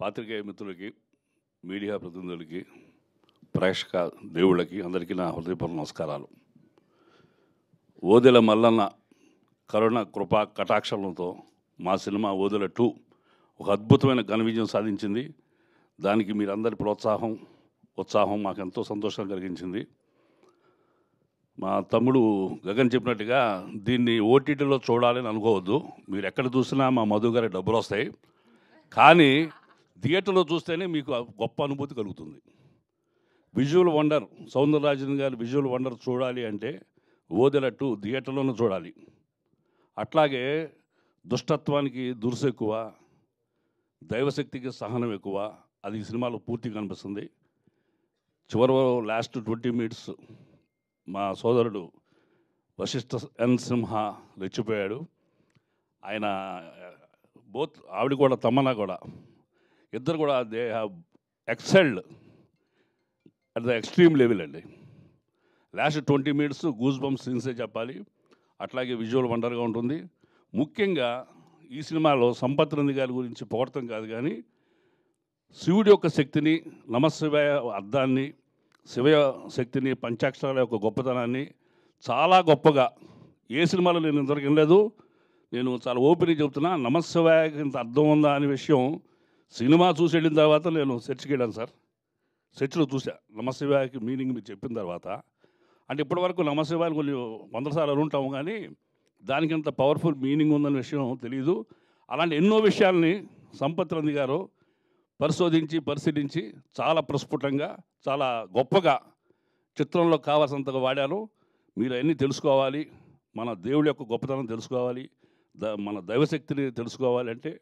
పాత్రికేయ మిత్రులకి, మీడియా ప్రతినిధులకి, ప్రేక్షక దేవుళ్ళకి అందరికీ నా హృదయపూర్వక నమస్కారాలు. ఓదెల మల్లన్న కరుణ కృపా కటాక్షలతో మా సినిమా ఓదెల 2 ఒక అద్భుతమైన ఘన విజయం సాధించింది. దానికి మీరందరి ఉత్సాహం మాకు ఎంతో సంతోషం కలిగించింది. మా తమ్ముడు గగన్ చెప్పినట్టుగా దీన్ని ఓటీటీలో చూడాలని అనుకోవద్దు. మీరు ఎక్కడ చూసినా మా మధు గారి డబ్బులు వస్తాయి, కానీ థియేటర్లో చూస్తేనే మీకు గొప్ప అనుభూతి కలుగుతుంది. విజువల్ వండర్, సౌందరరాజన్ గారి విజువల్ వండర్ చూడాలి అంటే ఓదెల 2 థియేటర్లోనే చూడాలి. అట్లాగే దుష్టత్వానికి దురుసు ఎక్కువ, దైవశక్తికి సహనం ఎక్కువ, అది ఈ సినిమాలో పూర్తిగా కనిపిస్తుంది. చివరి లాస్ట్ 20 మినిట్స్ మా సోదరుడు వశిష్ఠ ఎన్ సింహ రెచ్చిపోయాడు. ఆయన ఆవిడ కూడా తమన్నా కూడా ఇద్దరు కూడా they have excelled at the extreme level అండి. లాస్ట్ 20 మినిట్స్ గూస్ బంప్స్ సీన్సే చెప్పాలి. అట్లాగే విజువల్ వండర్గా ఉంటుంది. ముఖ్యంగా ఈ సినిమాలో సంపత్ నంది గారి గురించి పొగడటం కాదు, కానీ శివుడి యొక్క శక్తిని, నమశివాయ అర్థాన్ని, శివ శక్తిని, పంచాక్షరాల యొక్క గొప్పతనాన్ని చాలా గొప్పగా ఏ సినిమాలో నేను ఇంతవరకు వినలేదు. నేను చాలా ఓపెన్గా చెబుతున్నా, నమశివాయకి ఇంత అర్థం ఉందా అనే విషయం సినిమా చూసి వెళ్ళిన తర్వాత నేను సెర్చ్కి వెళ్ళాను సార్. సెర్చ్లో చూసా నమశివాయకి మీనింగ్ మీరు చెప్పిన తర్వాత. అంటే ఇప్పటివరకు నమశివాయని కొన్ని 100 సార్లు ఉంటాము, కానీ దానికి అంత పవర్ఫుల్ మీనింగ్ ఉందనే విషయం తెలియదు. అలాంటి ఎన్నో విషయాల్ని సంపత్ నంది గారు పరిశీలించి చాలా ప్రస్ఫుటంగా, చాలా గొప్పగా చిత్రంలో కావాల్సినంతగా వాడారు. మీరు అన్నీ తెలుసుకోవాలి, మన దేవుడి యొక్క గొప్పతనం తెలుసుకోవాలి, మన దైవశక్తిని తెలుసుకోవాలి అంటే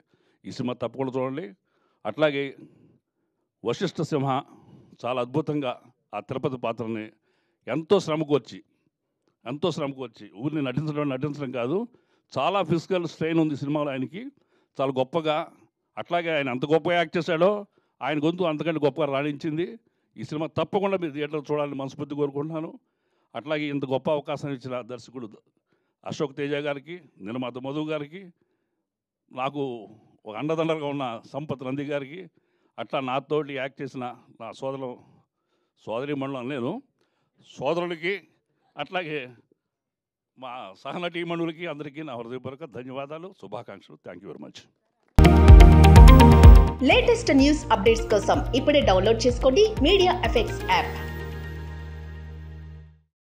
ఈ సినిమా తప్పకుండా చూడండి. అట్లాగే వశిష్ఠ సింహ చాలా అద్భుతంగా ఆ తిరుపతి పాత్రని ఎంతో శ్రమకు వచ్చి ఊరిని నటించడం కాదు, చాలా ఫిజికల్ స్ట్రెయిన్ ఉంది సినిమాలో ఆయనకి, చాలా గొప్పగా. అట్లాగే ఆయన అంత గొప్పగా యాక్ట్ చేశాడో ఆయన గొంతు అంతకంటే గొప్పగా రాణించింది. ఈ సినిమా తప్పకుండా మీరు థియేటర్లో చూడాలని మనస్ఫూర్తి కోరుకుంటున్నాను. అట్లాగే ఇంత గొప్ప అవకాశం ఇచ్చిన దర్శకుడు అశోక్ తేజ గారికి, నిర్మాత మధు గారికి, నాకు ఒక అండదండలుగా ఉన్న సంపత్ నంది గారికి, అట్లా నాతోటి యాక్ట్ చేసిన నా సోదరీమణులు నేను సోదరులకి, అట్లాగే మా సహనటీమణులకి అందరికీ నా హృదయపూర్వక ధన్యవాదాలు, శుభాకాంక్షలు. Thank you very much. Latest news updates కోసం ఇప్పుడే డౌన్లోడ్ చేసుకోండి మీడియా ఎఫెక్ట్స్ యాప్.